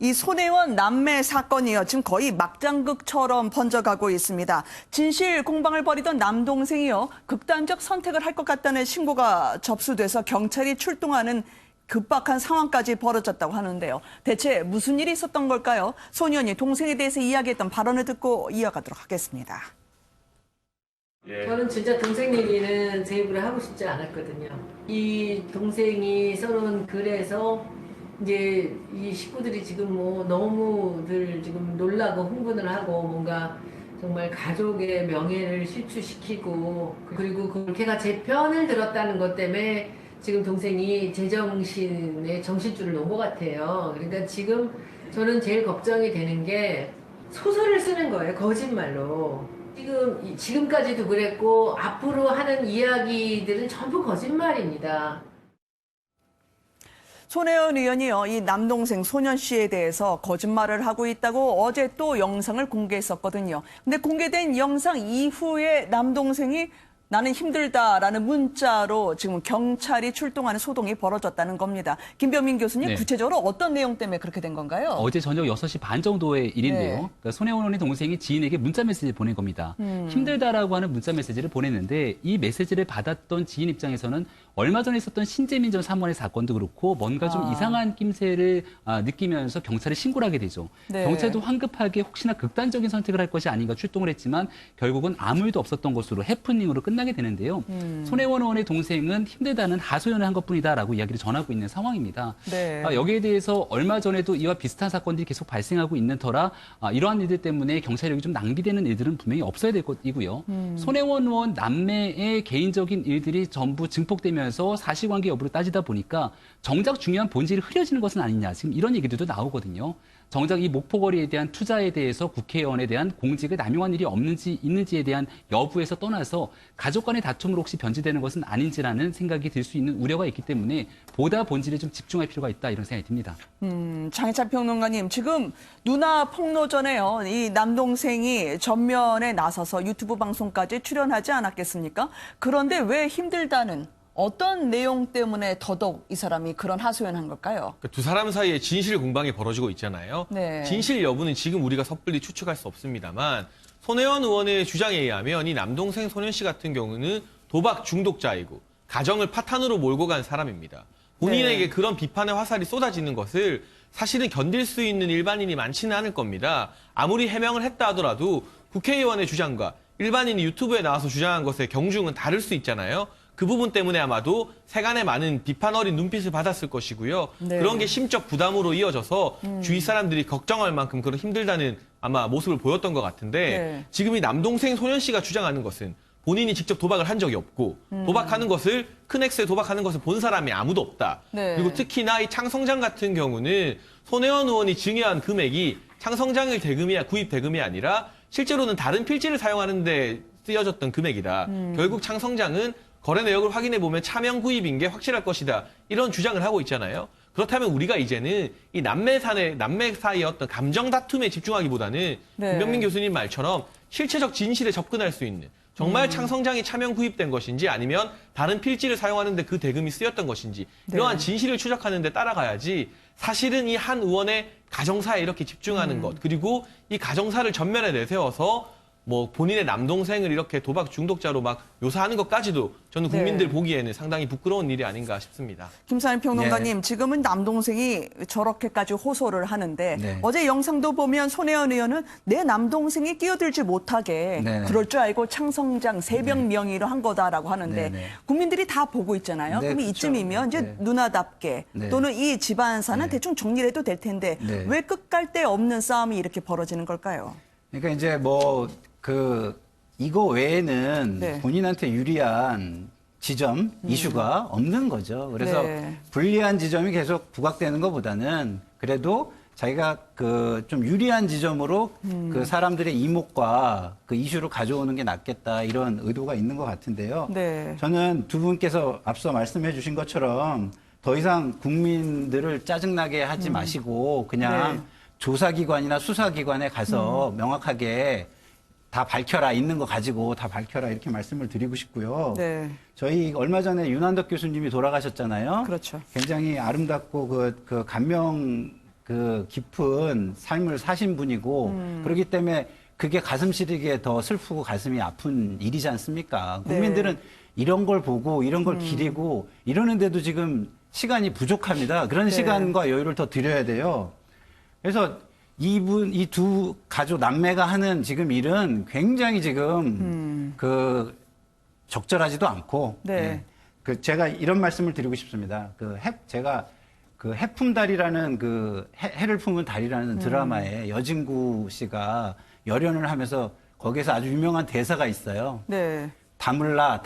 이 손혜원 남매 사건이요. 지금 거의 막장극처럼 번져가고 있습니다. 진실 공방을 벌이던 남동생이요. 극단적 선택을 할 것 같다는 신고가 접수돼서 경찰이 출동하는 급박한 상황까지 벌어졌다고 하는데요. 대체 무슨 일이 있었던 걸까요? 소년이 동생에 대해서 이야기했던 발언을 듣고 이어가도록 하겠습니다. 저는 진짜 동생 얘기는 제 입으로 하고 싶지 않았거든요. 이 동생이 써놓은 글에서 이제 이 식구들이 지금 뭐 너무들 지금 놀라고 흥분을 하고 뭔가 정말 가족의 명예를 실추시키고 그리고 그 걔가 제 편을 들었다는 것 때문에 지금 동생이 제정신의 정신줄을 놓은 것 같아요. 그러니까 지금 저는 제일 걱정이 되는 게 소설을 쓰는 거예요. 거짓말로. 지금까지도 그랬고 앞으로 하는 이야기들은 전부 거짓말입니다. 손혜원 의원이요, 이 남동생 소년 씨에 대해서 거짓말을 하고 있다고 어제 또 영상을 공개했었거든요. 근데 공개된 영상 이후에 남동생이 나는 힘들다라는 문자로 지금 경찰이 출동하는 소동이 벌어졌다는 겁니다. 김병민 교수님, 네. 구체적으로 어떤 내용 때문에 그렇게 된 건가요? 어제 저녁 6시 반 정도의 일인데요. 네. 그러니까 손혜원 의원의 동생이 지인에게 문자 메시지를 보낸 겁니다. 힘들다라고 하는 문자 메시지를 보냈는데 이 메시지를 받았던 지인 입장에서는 얼마 전에 있었던 신재민 전 사무관의 사건도 그렇고 뭔가 좀 이상한 낌새를 느끼면서 경찰에 신고를 하게 되죠. 네. 경찰도 황급하게 혹시나 극단적인 선택을 할 것이 아닌가 출동을 했지만 결국은 아무 일도 없었던 것으로 해프닝으로 끝나게 되는데요. 손혜원 의원의 동생은 힘들다는 하소연을 한 것뿐이다라고 이야기를 전하고 있는 상황입니다. 네. 여기에 대해서 얼마 전에도 이와 비슷한 사건들이 계속 발생하고 있는 터라 이러한 일들 때문에 경찰력이 좀 낭비되는 일들은 분명히 없어야 될 것이고요. 손혜원 의원 남매의 개인적인 일들이 전부 증폭되면서 사실관계 여부를 따지다 보니까 정작 중요한 본질이 흐려지는 것은 아니냐. 지금 이런 얘기들도 나오거든요. 정작 이 목포거리에 대한 투자에 대해서 국회의원에 대한 공직을 남용한 일이 없는지 있는지에 대한 여부에서 떠나서 가족 간의 다툼으로 혹시 변질되는 것은 아닌지라는 생각이 들 수 있는 우려가 있기 때문에 보다 본질에 좀 집중할 필요가 있다 이런 생각이 듭니다. 장혜찬 평론가님, 지금 누나 폭로 전에요. 이 남동생이 전면에 나서서 유튜브 방송까지 출연하지 않았겠습니까? 그런데 왜 힘들다는 어떤 내용 때문에 더더욱 이 사람이 그런 하소연한 걸까요? 두 사람 사이에 진실 공방이 벌어지고 있잖아요. 네. 진실 여부는 지금 우리가 섣불리 추측할 수 없습니다만 손혜원 의원의 주장에 의하면 이 남동생 소년 씨 같은 경우는 도박 중독자이고 가정을 파탄으로 몰고 간 사람입니다. 본인에게 네. 그런 비판의 화살이 쏟아지는 것을 사실은 견딜 수 있는 일반인이 많지는 않을 겁니다. 아무리 해명을 했다 하더라도 국회의원의 주장과 일반인이 유튜브에 나와서 주장한 것의 경중은 다를 수 있잖아요. 그 부분 때문에 아마도 세간의 많은 비판 어린 눈빛을 받았을 것이고요. 네. 그런 게 심적 부담으로 이어져서 주위 사람들이 걱정할 만큼 그런 힘들다는 아마 모습을 보였던 것 같은데 네. 지금 이 남동생 소년 씨가 주장하는 것은 본인이 직접 도박을 한 적이 없고 도박하는 것을 큰 액수에 도박하는 것을 본 사람이 아무도 없다. 네. 그리고 특히나 이 창성장 같은 경우는 손혜원 의원이 증여한 금액이 창성장의 대금이 구입 대금이 아니라 실제로는 다른 필지를 사용하는 데 쓰여졌던 금액이다. 결국 창성장은 거래 내역을 확인해 보면 차명 구입인 게 확실할 것이다. 이런 주장을 하고 있잖아요. 그렇다면 우리가 이제는 이 남매 사이의 어떤 감정 다툼에 집중하기보다는 네. 김병민 교수님 말처럼 실체적 진실에 접근할 수 있는 정말 창성장이 차명 구입된 것인지 아니면 다른 필지를 사용하는데 그 대금이 쓰였던 것인지 이러한 진실을 추적하는 데 따라가야지 사실은 이 한 의원의 가정사에 이렇게 집중하는 것 그리고 이 가정사를 전면에 내세워서 뭐 본인의 남동생을 이렇게 도박 중독자로 막 묘사하는 것까지도 저는 국민들 네. 보기에는 상당히 부끄러운 일이 아닌가 싶습니다. 김사인 평론가님, 지금은 남동생이 저렇게까지 호소를 하는데 네. 어제 영상도 보면 손혜원 의원은 내 남동생이 끼어들지 못하게 네. 그럴 줄 알고 창성장 새벽 명의로 한 거다라고 하는데 네. 국민들이 다 보고 있잖아요. 네, 그럼 그렇죠. 이쯤이면 이제 네. 누나답게 네. 또는 이 집안사는 네. 대충 정리를 해도 될 텐데 네. 왜 끝갈 데 없는 싸움이 이렇게 벌어지는 걸까요? 그러니까 이제 이거 외에는 네. 본인한테 유리한 지점, 이슈가 없는 거죠. 그래서 네. 불리한 지점이 계속 부각되는 것보다는 그래도 자기가 좀 유리한 지점으로 그 사람들의 이목과 그 이슈를 가져오는 게 낫겠다 이런 의도가 있는 것 같은데요. 네. 저는 두 분께서 앞서 말씀해 주신 것처럼 더 이상 국민들을 짜증나게 하지 마시고 그냥 네. 조사기관이나 수사기관에 가서 명확하게 다 밝혀라, 있는 거 가지고 다 밝혀라 이렇게 말씀을 드리고 싶고요. 네. 저희 얼마 전에 윤한덕 교수님이 돌아가셨잖아요. 그렇죠. 굉장히 아름답고 그 감명 그 깊은 삶을 사신 분이고 그렇기 때문에 그게 가슴 시리기에 더 슬프고 가슴이 아픈 일이지 않습니까? 네. 국민들은 이런 걸 보고 이런 걸 기리고 이러는데도 지금 시간이 부족합니다. 그런 네. 시간과 여유를 더 드려야 돼요. 그래서 이 두 가족 남매가 하는 지금 일은 굉장히 지금 그 적절하지도 않고 네. 그 제가 이런 말씀을 드리고 싶습니다. 제가 그 해품달이라는 그 해를 품은 달이라는 드라마에 여진구 씨가 열연을 하면서 거기에서 아주 유명한 대사가 있어요. 네. 다물라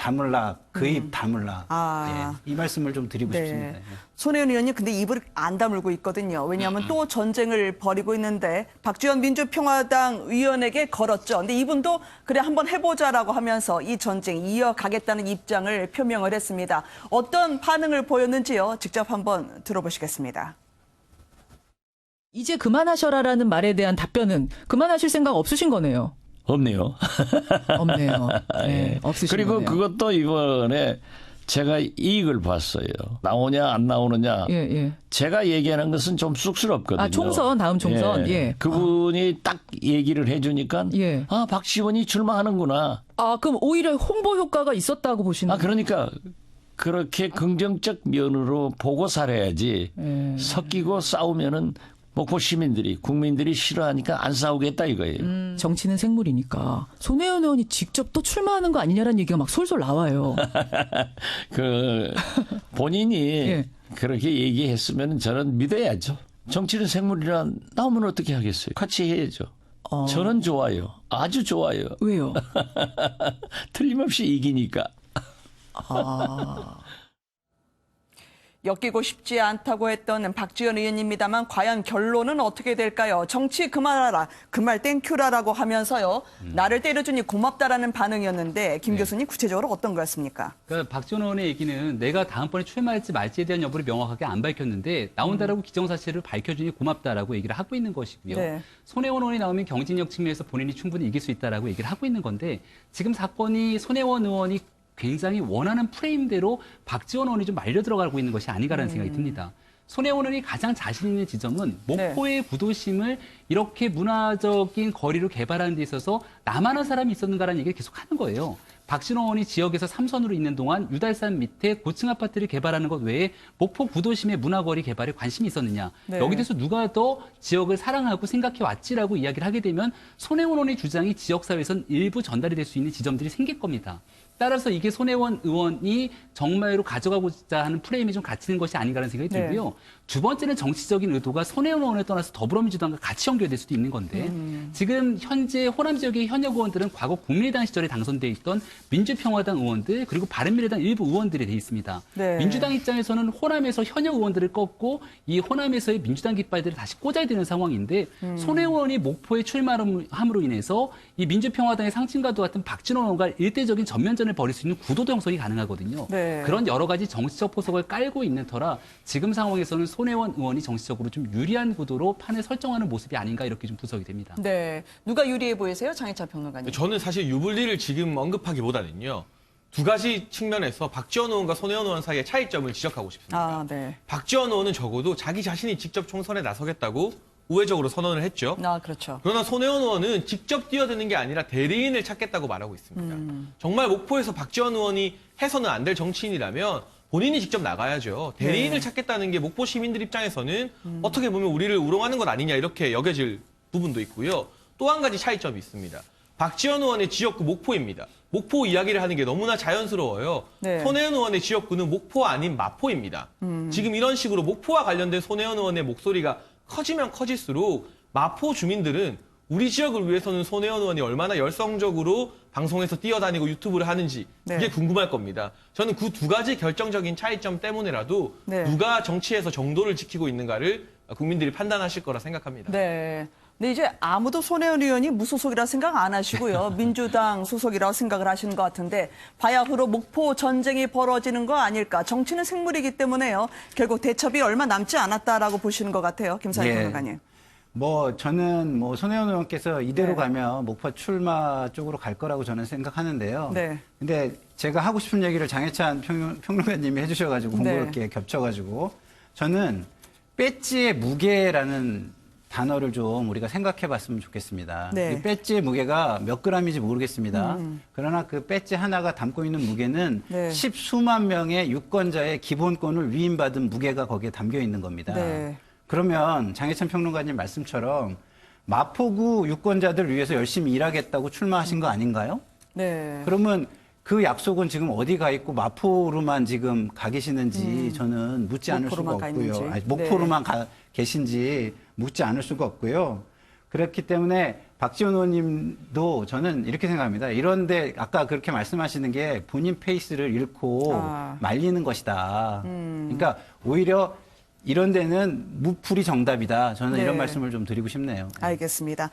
그 입 다물라. 아. 이 말씀을 좀 드리고 싶습니다. 네. 손혜원 의원님 근데 입을 안 다물고 있거든요. 왜냐하면 또 전쟁을 벌이고 있는데 박지원 민주평화당 의원에게 걸었죠. 근데 이분도 그래 한번 해보자라고 하면서 이 전쟁 이어가겠다는 입장을 표명을 했습니다. 어떤 반응을 보였는지요. 직접 한번 들어보시겠습니다. 이제 그만하셔라라는 말에 대한 답변은 그만하실 생각 없으신 거네요. 없네요. 없네요. 네, 없으신 그리고 거네요. 그것도 이번에 제가 이익을 봤어요. 나오냐 안 나오느냐. 예, 예. 제가 얘기하는 것은 좀 쑥스럽거든요. 아, 총선, 다음 총선. 예. 그분이 딱 얘기를 해주니까 예. 아, 박지원이 출마하는구나. 아, 그럼 오히려 홍보 효과가 있었다고 보시는 아, 그러니까 그렇게 긍정적 면으로 보고 살아야지 예. 섞이고 싸우면은 목포 시민들이 국민들이 싫어하니까 안 싸우겠다 이거예요. 정치는 생물이니까. 손혜원 의원이 직접 또 출마하는 거 아니냐라는 얘기가 막 솔솔 나와요. 그 본인이 예. 그렇게 얘기했으면 저는 믿어야죠. 정치는 생물이라 나오면 어떻게 하겠어요? 같이 해야죠. 저는 좋아요. 아주 좋아요. 왜요? 틀림없이 이기니까. 아. 엮이고 싶지 않다고 했던 박지원 의원입니다만 과연 결론은 어떻게 될까요? 정치 그만하라, 그 말 땡큐라라고 하면서요. 나를 때려주니 고맙다라는 반응이었는데 김 교수님 구체적으로 어떤 거였습니까? 그러니까 박지원 의원의 얘기는 내가 다음번에 출마할지 말지에 대한 여부를 명확하게 안 밝혔는데 나온다라고 기정사실을 밝혀주니 고맙다라고 얘기를 하고 있는 것이고요. 네. 손혜원 의원이 나오면 경쟁력 측면에서 본인이 충분히 이길 수 있다라고 얘기를 하고 있는 건데 지금 사건이 손혜원 의원이 굉장히 원하는 프레임대로 박지원 의원이 좀 말려 들어가고 있는 것이 아닌가라는 생각이 듭니다. 손혜원 의원이 가장 자신 있는 지점은 목포의 부도심을 이렇게 문화적인 거리로 개발하는 데 있어서 나만한 사람이 있었는가라는 얘기를 계속 하는 거예요. 박지원 의원이 지역에서 3선으로 있는 동안 유달산 밑에 고층 아파트를 개발하는 것 외에 목포 부도심의 문화거리 개발에 관심이 있었느냐. 네. 여기 대해서 누가 더 지역을 사랑하고 생각해 왔지라고 이야기를 하게 되면 손혜원 의원의 주장이 지역사회에선 일부 전달이 될 수 있는 지점들이 생길 겁니다. 따라서 이게 손혜원 의원이 정말로 가져가고자 하는 프레임이 좀 갇히는 것이 아닌가라는 생각이 네. 들고요. 두 번째는 정치적인 의도가 손혜원 의원을 떠나서 더불어민주당과 같이 연결될 수도 있는 건데 지금 현재 호남 지역의 현역 의원들은 과거 국민의당 시절에 당선돼 있던 민주평화당 의원들 그리고 바른미래당 일부 의원들이 돼 있습니다. 네. 민주당 입장에서는 호남에서 현역 의원들을 꺾고 이 호남에서의 민주당 깃발들을 다시 꽂아야 되는 상황인데 손혜원 의원이 목포에 출마함으로 인해서 이 민주평화당의 상징과도 같은 박진원 의원과 일대적인 전면전을 벌일 수 있는 구도도 형성이 가능하거든요. 네. 그런 여러 가지 정치적 포석을 깔고 있는 터라 지금 상황에서는 손혜원 의원이 정치적으로 좀 유리한 구도로 판을 설정하는 모습이 아닌가 이렇게 좀 분석이 됩니다. 네. 누가 유리해 보이세요? 장혜찬 평론가님. 저는 사실 유불리를 지금 언급하기보다는요. 두 가지 측면에서 박지원 의원과 손혜원 의원 사이의 차이점을 지적하고 싶습니다. 아, 네. 박지원 의원은 적어도 자기 자신이 직접 총선에 나서겠다고 우회적으로 선언을 했죠. 아, 그렇죠. 그러나 손혜원 의원은 직접 뛰어드는 게 아니라 대리인을 찾겠다고 말하고 있습니다. 정말 목포에서 박지원 의원이 해서는 안 될 정치인이라면 본인이 직접 나가야죠. 대리인을 네. 찾겠다는 게 목포 시민들 입장에서는 어떻게 보면 우리를 우롱하는 것 아니냐 이렇게 여겨질 부분도 있고요. 또 한 가지 차이점이 있습니다. 박지원 의원의 지역구 목포입니다. 목포 이야기를 하는 게 너무나 자연스러워요. 네. 손혜원 의원의 지역구는 목포 아닌 마포입니다. 지금 이런 식으로 목포와 관련된 손혜원 의원의 목소리가 커지면 커질수록 마포 주민들은 우리 지역을 위해서는 손혜원 의원이 얼마나 열성적으로 방송에서 뛰어다니고 유튜브를 하는지 그게 네. 궁금할 겁니다. 저는 그 두 가지 결정적인 차이점 때문에라도 네. 누가 정치에서 정도를 지키고 있는가를 국민들이 판단하실 거라 생각합니다. 네. 근데 이제 아무도 손혜원 의원이 무소속이라 생각 안 하시고요. 민주당 소속이라고 생각을 하시는 것 같은데 바야흐로 목포 전쟁이 벌어지는 거 아닐까. 정치는 생물이기 때문에요. 결국 대첩이 얼마 남지 않았다라고 보시는 것 같아요. 김상희 평론가님. 저는 손혜원 의원께서 이대로 네. 가면 목포 출마 쪽으로 갈 거라고 저는 생각하는데요. 네. 근데 제가 하고 싶은 얘기를 장혜찬 평론가님이 해주셔가지고 네. 공교롭게 겹쳐가지고 저는 배지의 무게라는 단어를 좀 우리가 생각해 봤으면 좋겠습니다. 네. 이 배지의 무게가 몇 그램인지 모르겠습니다. 그러나 그 배지 하나가 담고 있는 무게는 네. 10수만 명의 유권자의 기본권을 위임받은 무게가 거기에 담겨 있는 겁니다. 네. 그러면 장혜찬 평론가님 말씀처럼 마포구 유권자들 위해서 열심히 일하겠다고 출마하신 거 아닌가요? 네. 그러면 그 약속은 지금 어디 가 있고 마포로만 지금 가 계시는지 저는 묻지 않을 수가 목포로만 가 없고요. 있는지. 아니, 목포로만 가 계신지 묻지 않을 수가 없고요. 그렇기 때문에 박지원 의원님도 저는 이렇게 생각합니다. 이런데 아까 그렇게 말씀하시는 게 본인 페이스를 잃고 말리는 것이다. 그러니까 오히려 이런 데는 무풀이 정답이다. 저는 네. 이런 말씀을 좀 드리고 싶네요. 알겠습니다.